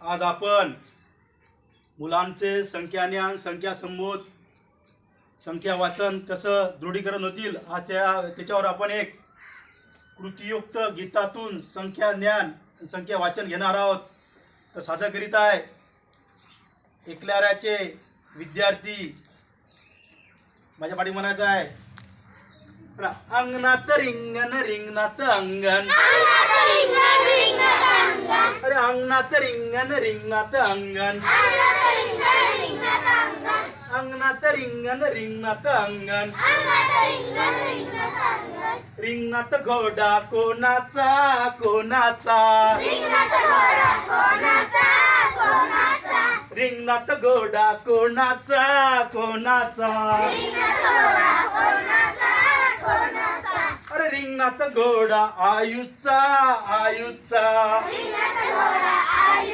आज आपण मुलांचे संख्याज्ञान, संख्या संबोध, संख्या वाचन कसं दृढीकरण होतील आज त्याच्यावर आपण एक कृतीयुक्त गीतातून संख्या ज्ञान, संख्या वाचन घेणार आहोत. तर सादर करीत आहे एकल्याराचे विद्यार्थी. माझ्या पाठी म्हणायचं आहे, अंगणात रिंगण रिंगणात अंगण, अरे अंगणात रिंगण रिंगणात अंगण, अंगणात रिंगण रिंगणात अंगण, रिंगणात घोडा कोणाचा कोणाचा, रिंगणात घोडा कोणाचा कोणाचा, अरे रिंगणात घोडा आयुचा आयुचा,